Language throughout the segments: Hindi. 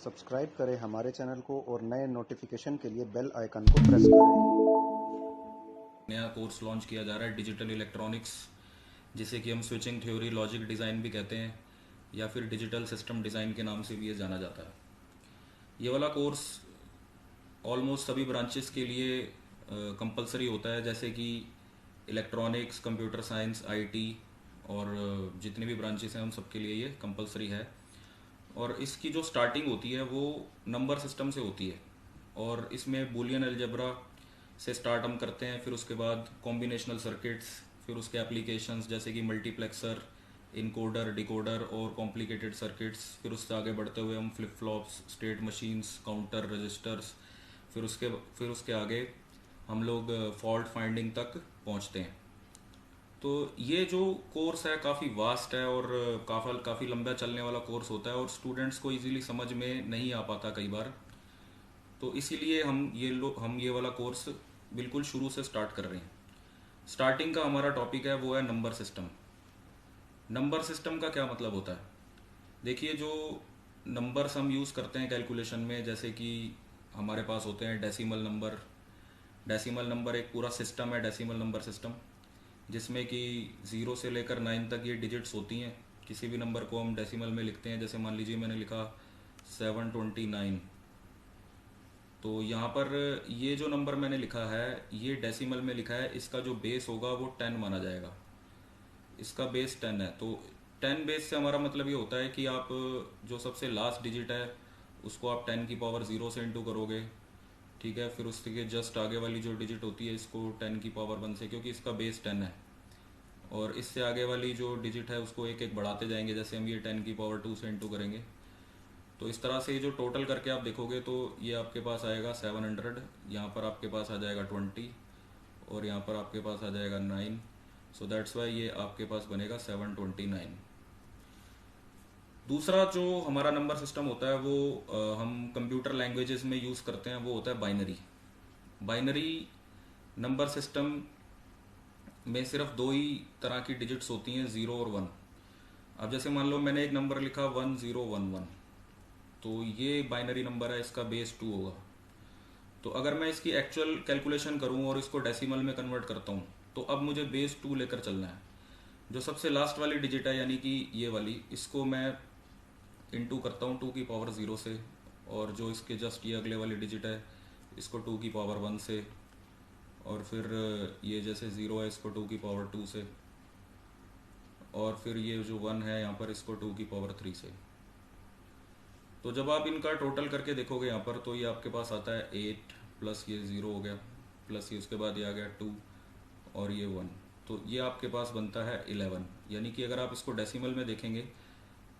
सब्सक्राइब करें हमारे चैनल को और नए नोटिफिकेशन के लिए बेल आइकन को प्रेस करें। नया कोर्स लॉन्च किया जा रहा है डिजिटल इलेक्ट्रॉनिक्स, जिसे कि हम स्विचिंग थ्योरी लॉजिक डिज़ाइन भी कहते हैं या फिर डिजिटल सिस्टम डिज़ाइन के नाम से भी ये जाना जाता है। ये वाला कोर्स ऑलमोस्ट सभी ब्रांचेस के लिए कंपलसरी होता है, जैसे कि इलेक्ट्रॉनिक्स, कंप्यूटर साइंस, आईटी और जितने भी ब्रांचेस हैं उन सबके लिए ये कंपलसरी है। और इसकी जो स्टार्टिंग होती है वो नंबर सिस्टम से होती है और इसमें बूलियन अलजेब्रा से स्टार्ट हम करते हैं, फिर उसके बाद कॉम्बिनेशनल सर्किट्स, फिर उसके एप्लीकेशंस जैसे कि मल्टीप्लेक्सर, इनकोडर, डिकोडर और कॉम्प्लिकेटेड सर्किट्स, फिर उससे आगे बढ़ते हुए हम flip flops, state machines, counter, registers, फिर उसके आगे हम लोग फॉल्ट फाइंडिंग तक पहुंचते हैं। तो ये जो कोर्स है काफ़ी वास्ट है और काफ़ी लंबा चलने वाला कोर्स होता है और स्टूडेंट्स को इजीली समझ में नहीं आ पाता कई बार। तो इसीलिए हम ये वाला कोर्स बिल्कुल शुरू से स्टार्ट कर रहे हैं। स्टार्टिंग का हमारा टॉपिक है वो है नंबर सिस्टम। नंबर सिस्टम का क्या मतलब होता है? देखिए, जो नंबर्स हम यूज़ करते हैं कैलकुलेशन में, जैसे कि हमारे पास होते हैं डेसिमल नंबर। डेसिमल नंबर एक पूरा सिस्टम है, डेसिमल नंबर सिस्टम, जिसमें कि 0 से लेकर 9 तक ये डिजिट्स होती हैं। किसी भी नंबर को हम डेसिमल में लिखते हैं, जैसे मान लीजिए मैंने लिखा 729, तो यहाँ पर ये जो नंबर मैंने लिखा है ये डेसिमल में लिखा है, इसका जो बेस होगा वो 10 माना जाएगा। इसका बेस 10 है, तो 10 बेस से हमारा मतलब ये होता है कि आप जो सबसे लास्ट डिजिट है उसको आप 10 की पावर 0 से इंटू करोगे, ठीक है। फिर उसके जस्ट आगे वाली जो डिजिट होती है इसको 10 की पावर 1 से, क्योंकि इसका बेस 10 है, और इससे आगे वाली जो डिजिट है उसको एक एक बढ़ाते जाएंगे, जैसे हम ये 10 की पावर 2 से इंटू करेंगे। तो इस तरह से जो टोटल करके आप देखोगे तो ये आपके पास आएगा 700, यहाँ पर आपके पास आ जाएगा 20 और यहाँ पर आपके पास आ जाएगा 9। सो दैट्स वाई ये आपके पास बनेगा 729। दूसरा जो हमारा नंबर सिस्टम होता है वो हम कंप्यूटर लैंग्वेजेस में यूज़ करते हैं, वो होता है बाइनरी। बाइनरी नंबर सिस्टम में सिर्फ दो ही तरह की डिजिट्स होती हैं, 0 और 1। अब जैसे मान लो मैंने एक नंबर लिखा 1011, तो ये बाइनरी नंबर है, इसका बेस 2 होगा। तो अगर मैं इसकी एक्चुअल कैलकुलेशन करूं और इसको डेसिमल में कन्वर्ट करता हूं, तो अब मुझे बेस 2 लेकर चलना है। जो सबसे लास्ट वाली डिजिट है यानी कि ये वाली, इसको मैं इंटू करता हूँ 2 की पावर 0 से, और जो इसके जस्ट ये अगले वाली डिजिट है इसको 2 की पावर 1 से, और फिर ये जैसे 0 है इसको 2 की पावर 2 से, और फिर ये जो 1 है यहाँ पर इसको 2 की पावर 3 से। तो जब आप इनका टोटल करके देखोगे यहाँ पर, तो ये आपके पास आता है 8 प्लस ये 0 हो गया, प्लस ये उसके बाद ये आ गया 2 और ये 1, तो ये आपके पास बनता है 11। यानी कि अगर आप इसको डेसिमल में देखेंगे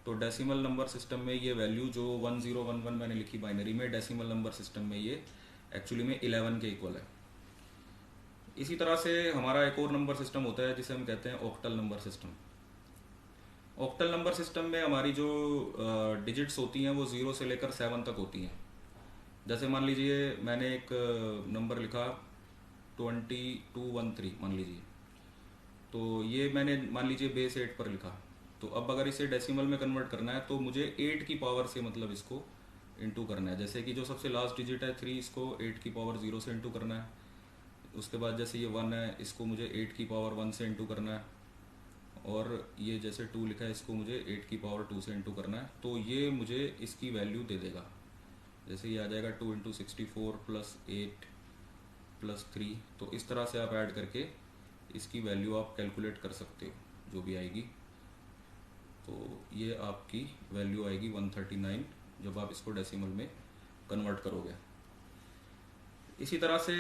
तो डेसिमल नंबर सिस्टम में ये वैल्यू जो 1011 मैंने लिखी बाइनरी में, डेसिमल नंबर सिस्टम में ये एक्चुअली में 11 के इक्वल है। इसी तरह से हमारा एक और नंबर सिस्टम होता है जिसे हम कहते हैं octal number system. Octal number system में हमारी जो डिजिट्स होती हैं वो 0 से लेकर 7 तक होती हैं। जैसे मान लीजिए मैंने एक नंबर लिखा 2213 मान लीजिए, तो ये मैंने मान लीजिए बेस 8 पर लिखा। तो अब अगर इसे डेसिमल में कन्वर्ट करना है तो मुझे 8 की पावर से मतलब इसको इंटू करना है। जैसे कि जो सबसे लास्ट डिजिट है 3, इसको 8 की पावर 0 से इंटू करना है। उसके बाद जैसे ये 1 है इसको मुझे 8 की पावर 1 से इंटू करना है, और ये जैसे 2 लिखा है इसको मुझे 8 की पावर 2 से इंटू करना है। तो ये मुझे इसकी वैल्यू दे देगा, जैसे ये आ जाएगा 2 इंटू 64 प्लस 8 प्लस 3। तो इस तरह से आप ऐड करके इसकी वैल्यू आप कैलकुलेट कर सकते हो जो भी आएगी। तो ये आपकी वैल्यू आएगी 139 जब आप इसको डेसिमल में कन्वर्ट करोगे। इसी तरह से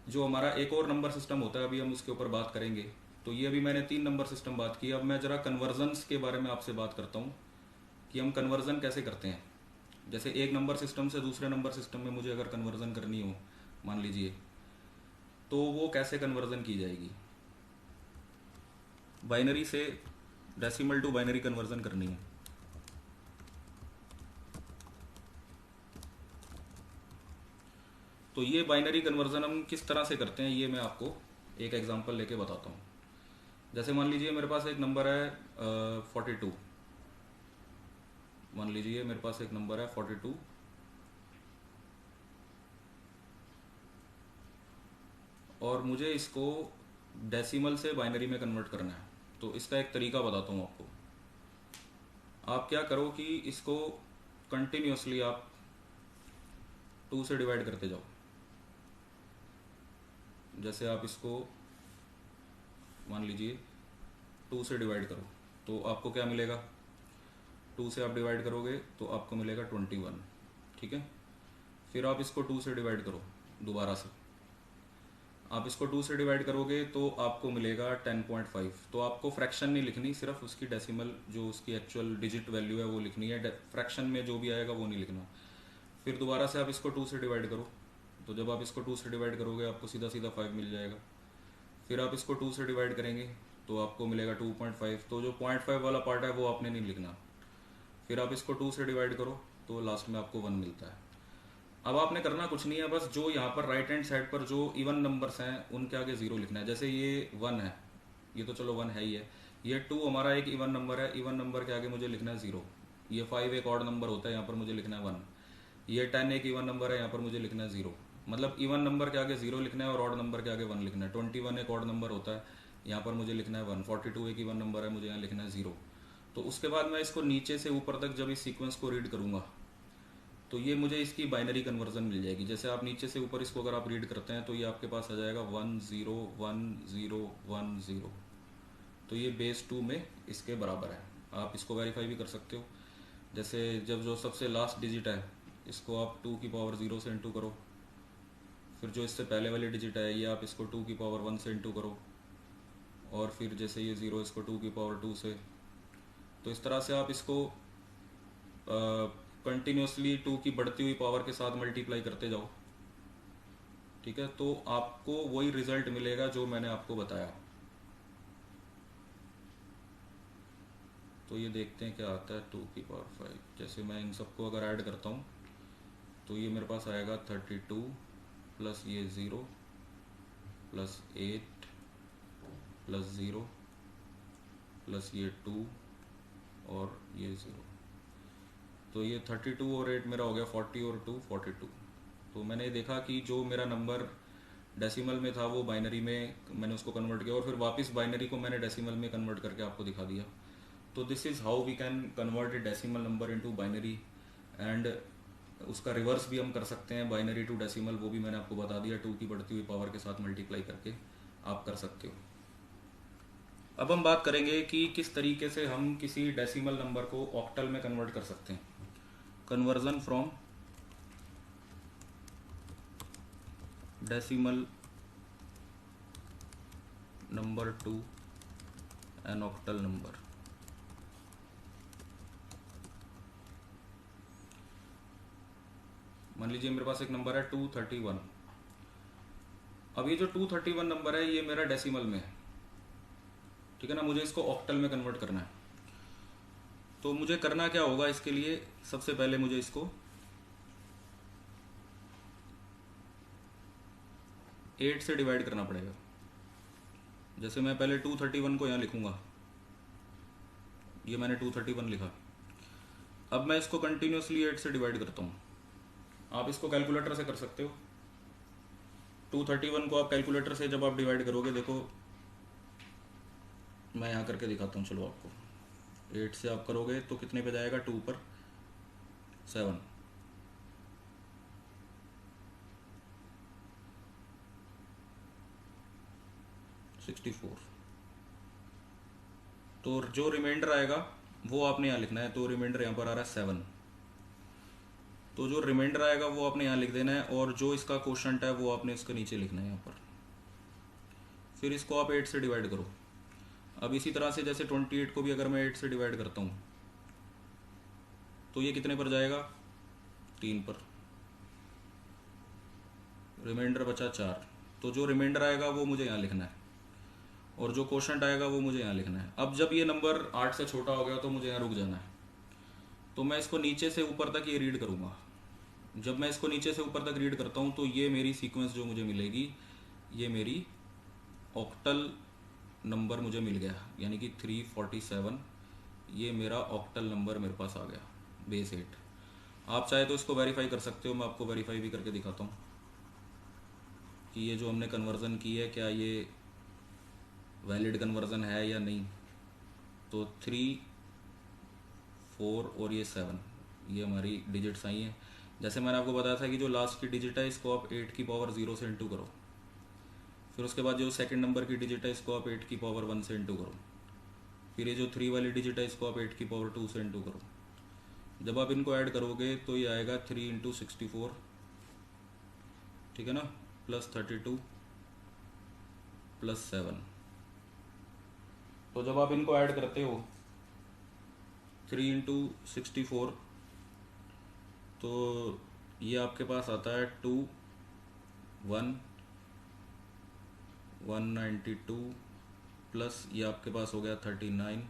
जो हमारा एक और नंबर सिस्टम होता है, अभी हम उसके ऊपर बात करेंगे। तो ये अभी मैंने 3 नंबर सिस्टम बात की। अब मैं ज़रा कन्वर्जन्स के बारे में आपसे बात करता हूँ कि हम कन्वर्जन कैसे करते हैं। जैसे एक नंबर सिस्टम से दूसरे नंबर सिस्टम में मुझे अगर कन्वर्जन करनी हो मान लीजिए, तो वो कैसे कन्वर्जन की जाएगी। बाइनरी से डेसिमल टू बाइनरी कन्वर्जन करनी है। तो ये बाइनरी कन्वर्जन हम किस तरह से करते हैं ये मैं आपको एक एग्जांपल लेके बताता हूँ। जैसे मान लीजिए मेरे पास एक नंबर है 42, मान लीजिए मेरे पास एक नंबर है 42 और मुझे इसको डेसिमल से बाइनरी में कन्वर्ट करना है। तो इसका एक तरीका बताता हूँ आपको। आप क्या करो कि इसको कंटिन्यूसली आप 2 से डिवाइड करते जाओ। जैसे आप इसको मान लीजिए 2 से डिवाइड करो तो आपको क्या मिलेगा, 2 से आप डिवाइड करोगे तो आपको मिलेगा 21, ठीक है। फिर आप इसको 2 से डिवाइड करो दोबारा से, आप इसको 2 से डिवाइड करोगे तो आपको मिलेगा 10.5। तो आपको फ्रैक्शन नहीं लिखनी, सिर्फ उसकी डेसिमल जो उसकी एक्चुअल डिजिट वैल्यू है वो लिखनी है, फ्रैक्शन में जो भी आएगा वो नहीं लिखना। फिर दोबारा से आप इसको 2 से डिवाइड करो, तो जब आप इसको 2 से डिवाइड करोगे आपको सीधा सीधा 5 मिल जाएगा। फिर आप इसको 2 से डिवाइड करेंगे तो आपको मिलेगा 2.5। तो जो 0.5 वाला पार्ट है वो आपने नहीं लिखना। फिर आप इसको 2 से डिवाइड करो तो लास्ट में आपको 1 मिलता है। अब आपने करना कुछ नहीं है, बस जो यहाँ पर राइट हैंड साइड पर जो इवन नंबर्स हैं उनके आगे 0 लिखना है। जैसे ये 1 है, ये तो चलो 1 है ही है। ये 2 हमारा एक इवन नंबर है, इवन नंबर के आगे मुझे लिखना है 0। ये 5 एक ऑड नंबर होता है, यहाँ पर मुझे लिखना है 1। ये 10 एक इवन नंबर है, यहाँ पर मुझे लिखना है 0। मतलब इवन नंबर के आगे 0 लिखना है और ऑड नंबर के आगे 1 लिखना है। 21 एक ऑड नंबर होता है, यहाँ पर मुझे लिखना है 1। 42 एक इवन नंबर है, मुझे यहाँ लिखना है 0। तो उसके बाद मैं इसको नीचे से ऊपर तक जब इस सीक्वेंस को रीड करूँगा तो ये मुझे इसकी बाइनरी कन्वर्जन मिल जाएगी। जैसे आप नीचे से ऊपर इसको अगर आप रीड करते हैं तो ये आपके पास आ जाएगा 1 0 1 0 1 0। तो ये बेस 2 में इसके बराबर है। आप इसको वेरीफाई भी कर सकते हो। जैसे जब जो सबसे लास्ट डिजिट है इसको आप 2 की पावर 0 से इंटू करो, फिर जो इससे पहले वाली डिजिट है ये आप इसको 2 की पावर 1 से इंटू करो, और फिर जैसे ये 0 इसको 2 की पावर 2 से। तो इस तरह से आप इसको कंटिन्यूसली 2 की बढ़ती हुई पावर के साथ मल्टीप्लाई करते जाओ, ठीक है। तो आपको वही रिजल्ट मिलेगा जो मैंने आपको बताया। तो ये देखते हैं क्या आता है 2 की पावर 5। जैसे मैं इन सबको अगर ऐड करता हूँ तो ये मेरे पास आएगा 32 प्लस ये 0 प्लस 8 प्लस 0 प्लस ये 2 और ये 0। तो ये 32 और 8 मेरा हो गया 40 और 2 42। तो मैंने देखा कि जो मेरा नंबर डेसिमल में था वो बाइनरी में मैंने उसको कन्वर्ट किया और फिर वापस बाइनरी को मैंने डेसिमल में कन्वर्ट करके आपको दिखा दिया। तो this is how we can convert a decimal number into binary. And उसका रिवर्स भी हम कर सकते हैं, बाइनरी टू डेसिमल, वो भी मैंने आपको बता दिया। 2 की बढ़ती हुई पावर के साथ मल्टीप्लाई करके आप कर सकते हो। अब हम बात करेंगे कि किस तरीके से हम किसी डेसिमल नंबर को ऑक्टल में कन्वर्ट कर सकते हैं। Conversion from decimal number to an octal number. मान लीजिए मेरे पास एक नंबर है 231। अब ये जो 231 नंबर है ये मेरा डेसिमल में है, ठीक है ना। मुझे इसको ऑक्टल में कन्वर्ट करना है। तो मुझे करना क्या होगा, इसके लिए सबसे पहले मुझे इसको 8 से डिवाइड करना पड़ेगा। जैसे मैं पहले 231 को यहाँ लिखूंगा, ये मैंने 231 लिखा। अब मैं इसको कंटिन्यूसली 8 से डिवाइड करता हूँ। आप इसको कैलकुलेटर से कर सकते हो। 231 को आप कैलकुलेटर से जब आप डिवाइड करोगे, देखो मैं यहाँ करके दिखाता हूँ, चलो आपको। 8 से आप करोगे तो कितने पे जाएगा, 2 पर 7, 64। तो जो रिमाइंडर आएगा वो आपने यहाँ लिखना है। तो रिमाइंडर यहाँ पर आ रहा है 7। तो जो रिमाइंडर आएगा वो आपने यहाँ लिख देना है, और जो इसका क्वोशंट है वो आपने इसके नीचे लिखना है यहाँ पर। फिर इसको आप 8 से डिवाइड करो। अब इसी तरह से जैसे 28 को भी अगर मैं 8 से डिवाइड करता हूँ तो ये कितने पर जाएगा, 3 पर। रिमाइंडर बचा 4। तो जो रिमाइंडर आएगा वो मुझे यहाँ लिखना है, और जो क्वोशंट आएगा वो मुझे यहाँ लिखना है। अब जब ये नंबर 8 से छोटा हो गया तो मुझे यहाँ रुक जाना है। तो मैं इसको नीचे से ऊपर तक ये रीड करूँगा। जब मैं इसको नीचे से ऊपर तक रीड करता हूँ तो ये मेरी सीक्वेंस जो मुझे मिलेगी, ये मेरी ऑक्टल नंबर मुझे मिल गया, यानी कि 347। ये मेरा ऑक्टल नंबर मेरे पास आ गया। बेस 8। आप चाहे तो इसको वेरीफाई कर सकते हो, मैं आपको वेरीफाई भी करके दिखाता हूँ कि ये जो हमने कन्वर्ज़न की है क्या ये वैलिड कन्वर्ज़न है या नहीं। तो 3, 4 और ये 7, ये हमारी डिजिट्स आई हैं। जैसे मैंने आपको बताया था कि जो लास्ट की डिजिट है इसको आप 8 की पावर 0 से इंटू करो, फिर उसके बाद जो सेकंड नंबर की डिजिट है इसको आप 8 की पावर 1 से इंटू करो, फिर ये जो 3 वाली डिजिट है इसको आप 8 की पावर 2 से इंटू करो। जब आप इनको ऐड करोगे तो ये आएगा 3 इंटू 64, ठीक है ना, प्लस 32 प्लस 7। तो जब आप इनको ऐड करते हो 3 इंटू 64 तो ये आपके पास आता है 2 1 192 प्लस ये आपके पास हो गया 39,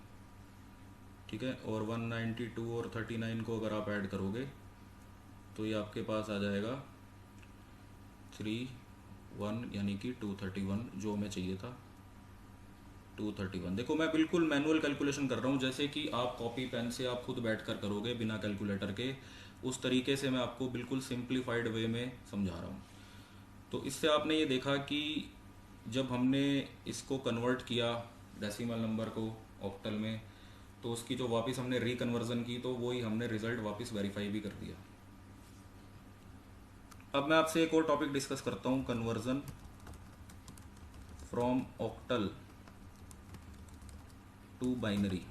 ठीक है। और 192 और 39 को अगर आप ऐड करोगे तो ये आपके पास आ जाएगा 3 1 यानी कि 231, जो हमें चाहिए था 231। देखो मैं बिल्कुल मैनुअल कैलकुलेशन कर रहा हूँ, जैसे कि आप कॉपी पेन से आप खुद बैठ कर करोगे बिना कैलकुलेटर के, उस तरीके से मैं आपको बिल्कुल सिंप्लीफाइड वे में समझा रहा हूँ। तो इससे आपने ये देखा कि जब हमने इसको कन्वर्ट किया डेसिमल नंबर को ऑक्टल में, तो उसकी जो वापस हमने रिकन्वर्जन की तो वही हमने रिजल्ट वापस वेरीफाई भी कर दिया। अब मैं आपसे एक और टॉपिक डिस्कस करता हूँ, conversion from octal to binary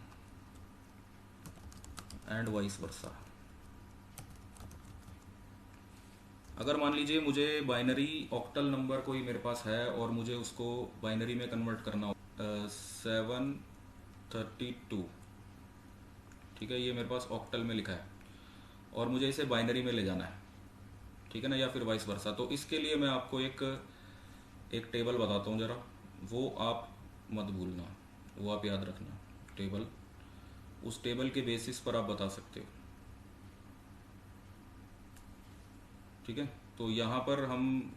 and vice versa. अगर मान लीजिए मुझे बाइनरी ऑक्टल नंबर कोई मेरे पास है और मुझे उसको बाइनरी में कन्वर्ट करना हो, 732, ठीक है, ये मेरे पास ऑक्टल में लिखा है और मुझे इसे बाइनरी में ले जाना है, ठीक है ना, या फिर वाइस वर्सा। तो इसके लिए मैं आपको एक टेबल बताता हूँ, ज़रा वो आप मत भूलना, वो आप याद रखना टेबल, उस टेबल के बेसिस पर आप बता सकते हो, ठीक है। तो यहाँ पर हम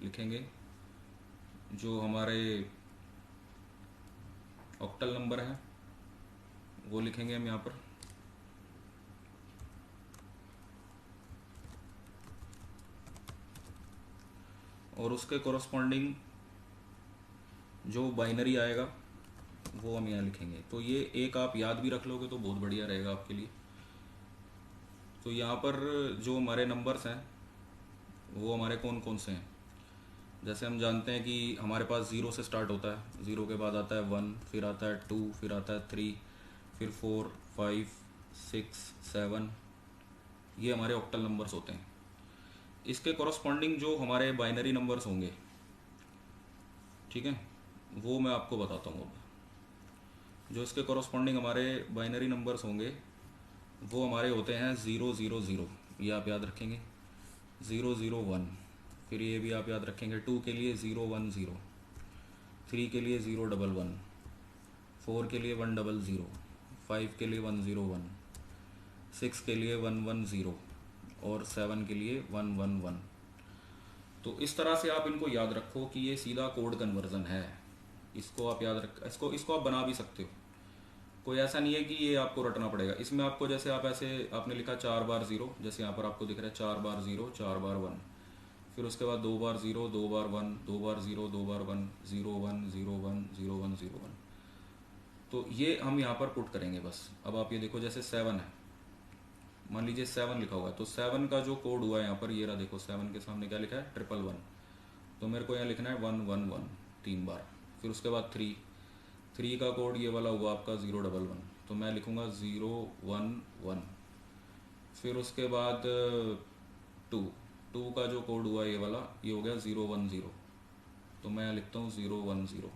लिखेंगे जो हमारे ऑक्टल नंबर है वो लिखेंगे हम यहाँ पर, और उसके कोरस्पॉन्डिंग जो बाइनरी आएगा वो हम यहाँ लिखेंगे। तो ये एक आप याद भी रख लोगे तो बहुत बढ़िया रहेगा आपके लिए। तो यहाँ पर जो हमारे नंबर्स हैं वो हमारे कौन कौन से हैं, जैसे हम जानते हैं कि हमारे पास 0 से स्टार्ट होता है, 0 के बाद आता है 1, फिर आता है 2, फिर आता है 3, फिर 4 5 6 7, ये हमारे ऑक्टल नंबर्स होते हैं। इसके कॉरस्पॉन्डिंग जो हमारे बाइनरी नंबर्स होंगे, ठीक है, वो मैं आपको बताता हूँ। अब जो इसके कॉरस्पॉन्डिंग हमारे बाइनरी नंबर्स होंगे वो हमारे होते हैं 0 0 0, ये आप याद रखेंगे, 0 0 1, फिर ये भी आप याद रखेंगे, 2 के लिए 0 1 0, 3 के लिए 0 1 1, 4 के लिए 1 0 0, 5 के लिए 1 0 1, 6 के लिए 1 1 0 और 7 के लिए 1 1 1। तो इस तरह से आप इनको याद रखो कि ये सीधा कोड कन्वर्जन है, इसको आप याद रख, इसको आप बना भी सकते हो, कोई ऐसा नहीं है कि ये आपको रटना पड़ेगा। इसमें आपको जैसे आप ऐसे आपने लिखा 4 बार 0, जैसे यहाँ पर आपको दिख रहा है 4 बार 0 4 बार 1, फिर उसके बाद 2 बार 0 2 बार 1 2 बार 0 2 बार 1 0 1 0 1 0 1 0 1। तो ये हम यहाँ पर पुट करेंगे बस। अब आप ये देखो जैसे 7 है, मान लीजिए 7 लिखा हुआ है, तो 7 का जो कोड हुआ है यहाँ पर, ये रहा देखो 7 के सामने क्या लिखा है 1 1 1, तो मेरे को यहाँ लिखना है 1 1 1 3 बार। फिर उसके बाद 3 का कोड ये वाला हुआ आपका 0 1 1, तो मैं लिखूँगा 0 1 1। फिर उसके बाद 2 का जो कोड हुआ ये वाला, ये हो गया 0 1 0, तो मैं लिखता हूँ 0 1 0।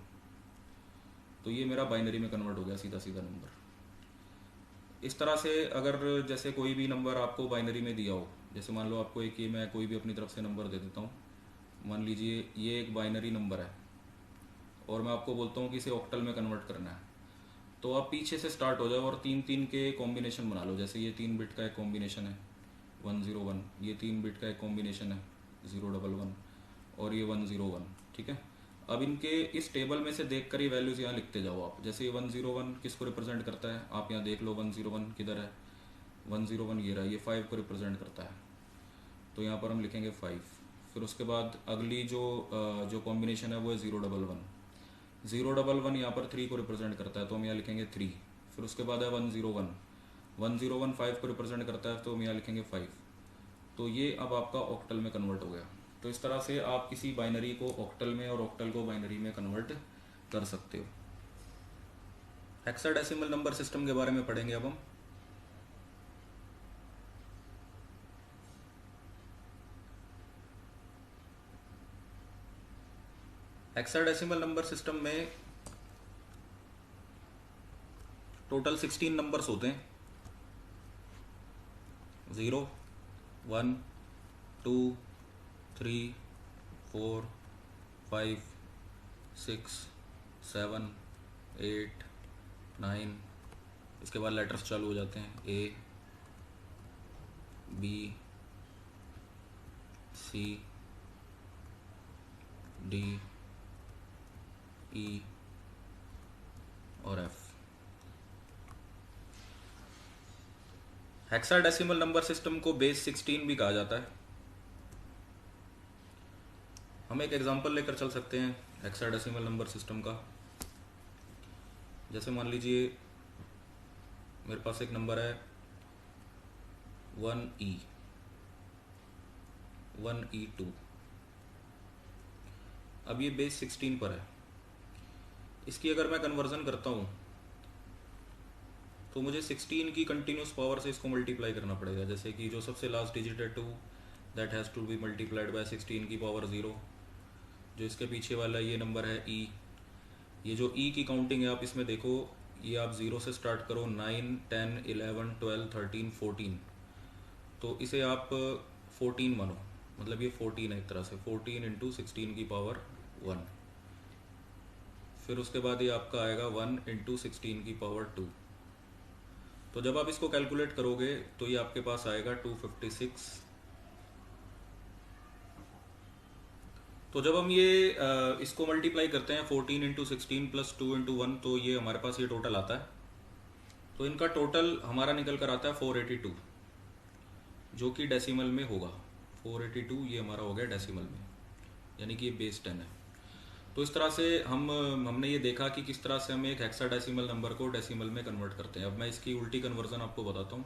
तो ये मेरा बाइनरी में कन्वर्ट हो गया सीधा सीधा नंबर। इस तरह से अगर जैसे कोई भी नंबर आपको बाइनरी में दिया हो, जैसे मान लो आपको एक, ये मैं कोई भी अपनी तरफ से नंबर दे देता हूँ, मान लीजिए ये एक बाइनरी नंबर है और मैं आपको बोलता हूँ कि इसे ऑक्टल में कन्वर्ट करना है, तो आप पीछे से स्टार्ट हो जाओ और 3 के कॉम्बिनेशन बना लो। जैसे ये 3 बिट का एक कॉम्बिनेशन है 1 0 1, ये 3 बिट का एक कॉम्बिनेशन है 0 1 1 और ये 1 0 1, ठीक है। अब इनके इस टेबल में से देख कर ही वैल्यूज़ यहाँ लिखते जाओ आप। जैसे ये 1 0 1 किसको रिप्रेजेंट करता है, आप यहाँ देख लो 1 0 1 किधर है, 101 ये रहा, ये 5 को रिप्रेजेंट करता है, तो यहाँ पर हम लिखेंगे 5। फिर उसके बाद अगली जो कॉम्बिनेशन है वो है 011। 011 यहाँ पर 3 को रिप्रेजेंट करता है, तो हम यहाँ लिखेंगे 3। फिर उसके बाद है 101। 101 5 को रिप्रेजेंट करता है, तो हम यहाँ लिखेंगे 5। तो ये अब आपका ऑक्टल में कन्वर्ट हो गया। तो इस तरह से आप किसी बाइनरी को ऑक्टल में और ऑक्टल को बाइनरी में कन्वर्ट कर सकते हो। हेक्साडेसिमल नंबर सिस्टम के बारे में पढ़ेंगे अब हम। हेक्साडेसिमल नंबर सिस्टम में टोटल 16 नंबर्स होते हैं। 0 1 2 3 4 5 6 7 8 9। इसके बाद लेटर्स चालू हो जाते हैं, A B C D E और F। हेक्साडेसिमल नंबर सिस्टम को बेस 16 भी कहा जाता है। हम एक एग्जांपल लेकर चल सकते हैं हेक्साडेसिमल नंबर सिस्टम का। जैसे मान लीजिए मेरे पास एक नंबर है 1E2। अब ये बेस 16 पर है। इसकी अगर मैं कन्वर्जन करता हूँ तो मुझे 16 की कंटिन्यूस पावर से इसको मल्टीप्लाई करना पड़ेगा। जैसे कि जो सबसे लास्ट डिजिट है 2, that has to be multiplied by 16 की पावर 0। जो इसके पीछे वाला ये नंबर है E, ये जो E की काउंटिंग है आप इसमें देखो, ये आप 0 से स्टार्ट करो, 9 10 11 12 13 14, तो इसे आप 14 मानो, मतलब ये 14 है एक तरह से, 14 इंटू 16 की पावर 1। फिर उसके बाद ये आपका आएगा 1 इंटू 16 की पावर 2। तो जब आप इसको कैलकुलेट करोगे तो ये आपके पास आएगा 256। तो जब हम ये इसको मल्टीप्लाई करते हैं 14 इंटू 16 प्लस 2 इंटू 1, तो ये हमारे पास ये टोटल आता है। तो इनका टोटल हमारा निकल कर आता है 482, जो कि डेसिमल में होगा। 482 ये हमारा हो गया डेसिमल में, यानी कि ये बेस 10 है। तो इस तरह से हमने ये देखा कि किस तरह से हम एक हेक्साडेसिमल नंबर को डेसिमल में कन्वर्ट करते हैं। अब मैं इसकी उल्टी कन्वर्जन आपको बताता हूँ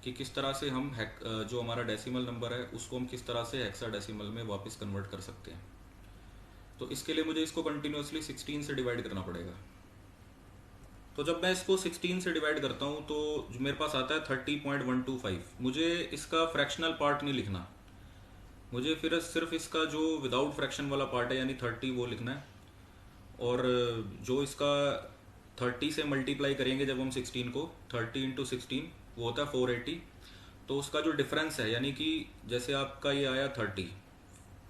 कि किस तरह से हम जो हमारा डेसिमल नंबर है उसको हम किस तरह से हेक्साडेसिमल में वापस कन्वर्ट कर सकते हैं। तो इसके लिए मुझे इसको कंटिन्यूसली 16 से डिवाइड करना पड़ेगा। तो जब मैं इसको 16 से डिवाइड करता हूँ तो मेरे पास आता है 30.125। मुझे इसका फ्रैक्शनल पार्ट नहीं लिखना, मुझे फिर सिर्फ इसका जो विदाउट फ्रैक्शन वाला पार्ट है यानी 30 वो लिखना है। और जो इसका 30 से मल्टीप्लाई करेंगे जब हम 16 को, 30 इंटू 16 वो होता है 480। तो उसका जो डिफरेंस है, यानी कि जैसे आपका ये आया 30,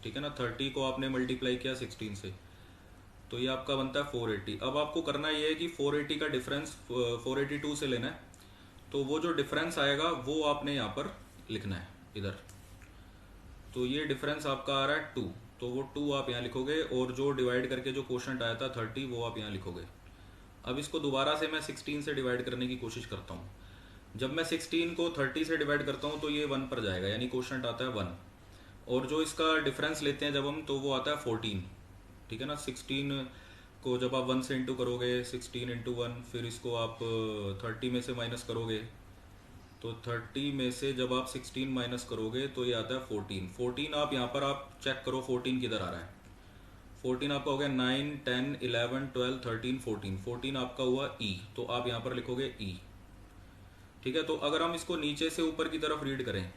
ठीक है ना, 30 को आपने मल्टीप्लाई किया 16 से, तो ये आपका बनता है 480। अब आपको करना ये है कि 480 का डिफरेंस 482 से लेना है, तो वो जो डिफरेंस आएगा वो आपने यहाँ पर लिखना है इधर। तो ये डिफरेंस आपका आ रहा है 2, तो वो 2 आप यहाँ लिखोगे, और जो डिवाइड करके जो क्वोशंट आया था 30 वो आप यहाँ लिखोगे। अब इसको दोबारा से मैं 16 से डिवाइड करने की कोशिश करता हूँ। जब मैं 16 को 30 से डिवाइड करता हूँ तो ये 1 पर जाएगा, यानी क्वोशंट आता है 1, और जो इसका डिफरेंस लेते हैं जब हम, तो वो आता है 14, ठीक है ना। 16 को जब आप 1 से इंटू करोगे, 16 इंटू 1, फिर इसको आप 30 में से माइनस करोगे, तो 30 में से जब आप 16 माइनस करोगे तो ये आता है 14। 14 आप यहाँ पर आप चेक करो 14 किधर आ रहा है। 14 आपका हो गया 9 10 11 12 13 14, 14 आपका हुआ E, तो आप यहाँ पर लिखोगे E, ठीक है। तो अगर हम इसको नीचे से ऊपर की तरफ रीड करें,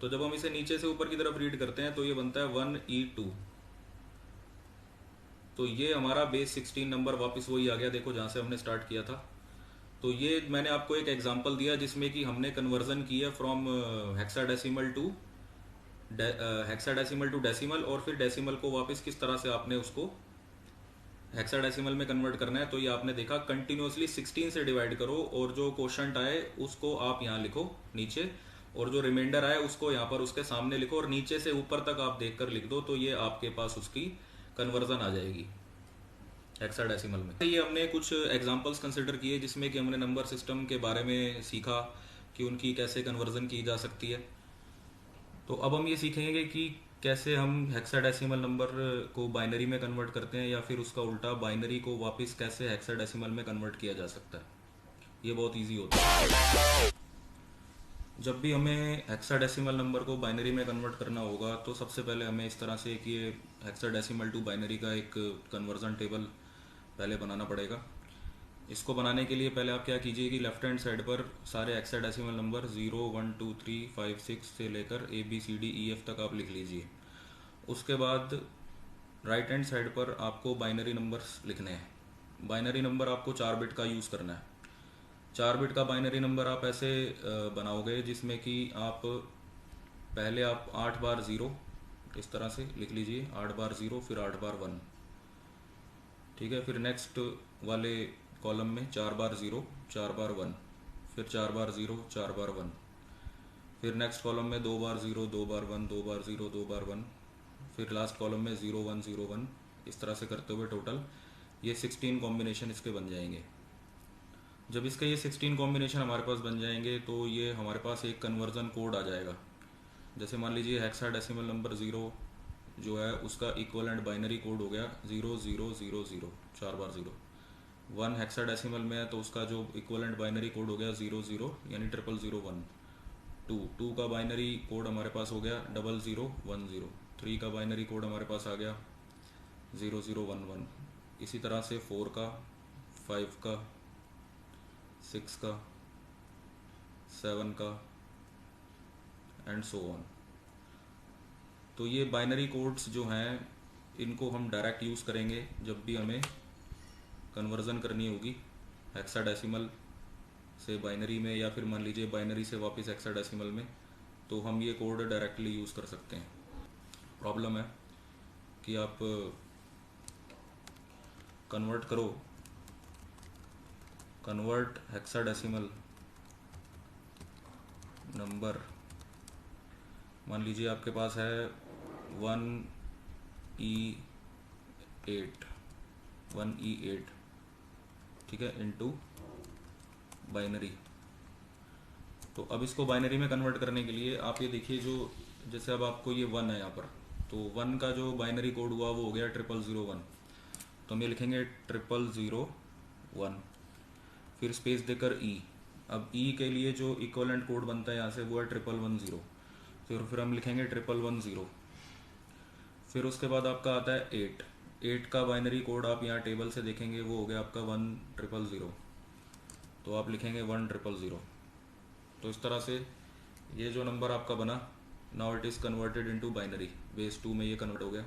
तो जब हम इसे नीचे से ऊपर की तरफ रीड करते हैं तो ये बनता है 1E2। तो ये हमारा बेस 16 नंबर वापस वही आ गया, देखो जहाँ से हमने स्टार्ट किया था। तो ये मैंने आपको एक एग्जांपल दिया जिसमें कि हमने कन्वर्जन किया फ्रॉम हेक्साडेसिमल टू डेसिमल, और फिर डेसिमल को वापस किस तरह से आपने उसको हेक्साडेसिमल में कन्वर्ट करना है। तो ये आपने देखा, कंटिन्यूसली 16 से डिवाइड करो, और जो क्वोशंट आए उसको आप यहाँ लिखो नीचे, और जो रिमाइंडर आए उसको यहाँ पर उसके सामने लिखो, और नीचे से ऊपर तक आप देखकर लिख दो, तो ये आपके पास उसकी कन्वर्जन आ जाएगी हेक्साडेसिमल में। ये हमने कुछ एग्जांपल्स कंसिडर किए जिसमें कि हमने नंबर सिस्टम के बारे में सीखा, कि उनकी कैसे कन्वर्जन की जा सकती है। तो अब हम ये सीखेंगे कि कैसे हम हेक्साडेसिमल नंबर को बाइनरी में कन्वर्ट करते हैं, या फिर उसका उल्टा बाइनरी को वापस कैसे हेक्साडेसिमल में कन्वर्ट किया जा सकता है। ये बहुत इजी होता है। जब भी हमें हेक्साडेसिमल नंबर को बाइनरी में कन्वर्ट करना होगा तो सबसे पहले हमें इस तरह से कि ये हेक्साडेसिमल टू बाइनरी का एक कन्वर्जन टेबल पहले बनाना पड़ेगा। इसको बनाने के लिए पहले आप क्या कीजिए कि लेफ्ट हैंड साइड पर सारे हेक्साडेसिमल नंबर 0 1 2 3 5 6 से लेकर ABCDEF तक आप लिख लीजिए। उसके बाद राइट हैंड साइड पर आपको बाइनरी नंबर्स लिखने हैं। बाइनरी नंबर आपको 4 बिट का यूज़ करना है। 4 बिट का बाइनरी नंबर आप ऐसे बनाओगे जिसमें कि आप पहले आप 8 बार 0 इस तरह से लिख लीजिए, 8 बार 0 फिर 8 बार 1, ठीक है। फिर नेक्स्ट वाले कॉलम में 4 बार 0 4 बार 1, फिर 4 बार 0 4 बार 1, फिर नेक्स्ट कॉलम में 2 बार 0 2 बार 1 2 बार 0 2 बार 1, फिर लास्ट कॉलम में 0 1 0 1। इस तरह से करते हुए टोटल ये 16 कॉम्बिनेशन इसके बन जाएंगे। जब इसके ये 16 कॉम्बिनेशन हमारे पास बन जाएंगे तो ये हमारे पास एक कन्वर्जन कोड आ जाएगा। जैसे मान लीजिए हेक्साडेसिमल नंबर 0 जो है उसका इक्वलेंट बाइनरी कोड हो गया 0 0 0 0 4 बार 0। 1 हेक्साडेसिमल में है तो उसका जो इक्वलेंट बाइनरी कोड हो गया 0 0 यानी 0 0 0 1। 2 का बाइनरी कोड हमारे पास हो गया 0 0 1 0। 3 का बाइनरी कोड हमारे पास आ गया 0 0 1 1। इसी तरह से 4 का, 5 का, 6 का, 7 का एंड सो ऑन। तो ये बाइनरी कोड्स जो हैं इनको हम डायरेक्ट यूज़ करेंगे जब भी हमें कन्वर्जन करनी होगी हेक्साडेसिमल से बाइनरी में, या फिर मान लीजिए बाइनरी से वापस हेक्साडेसिमल में, तो हम ये कोड डायरेक्टली यूज़ कर सकते हैं। प्रॉब्लम है कि आप कन्वर्ट हेक्साडेसिमल नंबर, मान लीजिए आपके पास है 1E8 ठीक है इनटू बाइनरी। तो अब इसको बाइनरी में कन्वर्ट करने के लिए आप ये देखिए, जो जैसे अब आपको ये 1 है यहाँ पर, तो 1 का जो बाइनरी कोड हुआ वो हो गया 0001। तो हम ये लिखेंगे 0001, फिर स्पेस देकर E। अब E के लिए जो इक्वलेंट कोड बनता है यहाँ से वो है 1110। फिर हम लिखेंगे 1110। फिर उसके बाद आपका आता है 8 का बाइनरी कोड आप यहाँ टेबल से देखेंगे वो हो गया आपका 1000। तो आप लिखेंगे 1000। तो इस तरह से ये जो नंबर आपका बना, now it is converted into binary, base 2 में ये कन्वर्ट हो गया।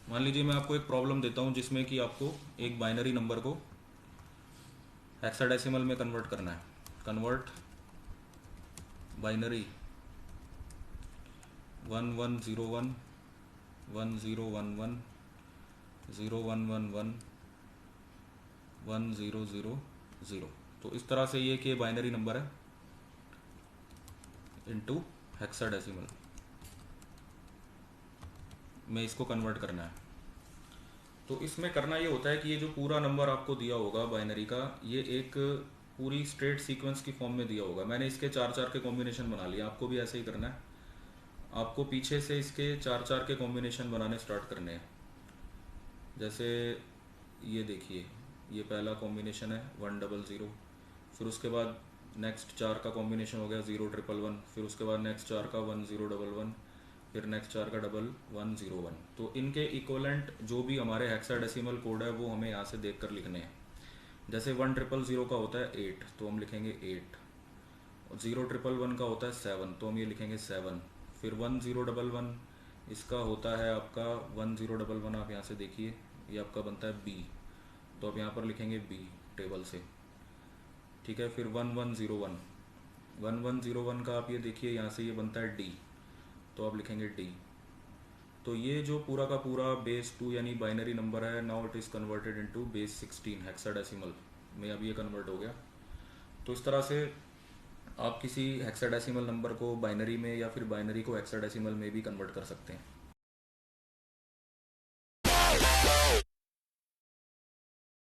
मान लीजिए मैं आपको एक प्रॉब्लम देता हूँ जिसमें कि आपको एक बाइनरी नंबर को हेक्साडेसिमल में कन्वर्ट करना है। Convert binary 1101 1011 0111 1000। तो इस तरह से ये कि बाइनरी नंबर है इनटू हेक्साडेसिमल में इसको कन्वर्ट करना है। तो इसमें करना ये होता है कि ये जो पूरा नंबर आपको दिया होगा बाइनरी का, ये एक पूरी स्ट्रेट सीक्वेंस की फॉर्म में दिया होगा। मैंने इसके 4 के कॉम्बिनेशन बना लिया, आपको भी ऐसे ही करना है। आपको पीछे से इसके 4 के कॉम्बिनेशन बनाने स्टार्ट करने हैं। जैसे ये देखिए, ये पहला कॉम्बिनेशन है 100, फिर उसके बाद नेक्स्ट 4 का कॉम्बिनेशन हो गया 0111, फिर उसके बाद नेक्स्ट 4 का 1011, फिर नेक्स्ट 4 का 1101। तो इनके इक्वलेंट जो भी हमारे हेक्साडेसिमल कोड है वो हमें यहाँ से देख कर लिखने हैं। जैसे 1000 का होता है 8 तो हम लिखेंगे 8, और 0111 का होता है 7 तो हम ये लिखेंगे 7, फिर 1011 इसका होता है आपका 1011, आप यहाँ से देखिए ये आपका बनता है B, तो आप यहाँ पर लिखेंगे B टेबल से, ठीक है। फिर 1101 का आप ये देखिए यहाँ से ये बनता है D, तो आप लिखेंगे D। तो ये जो पूरा का पूरा बेस 2 यानी बाइनरी नंबर है, now it is converted into base 16 hexadecimal में, अब ये कन्वर्ट हो गया। तो इस तरह से आप किसी हेक्साडेसिमल नंबर को बाइनरी में या फिर बाइनरी को हेक्साडेसिमल में भी कन्वर्ट कर सकते हैं।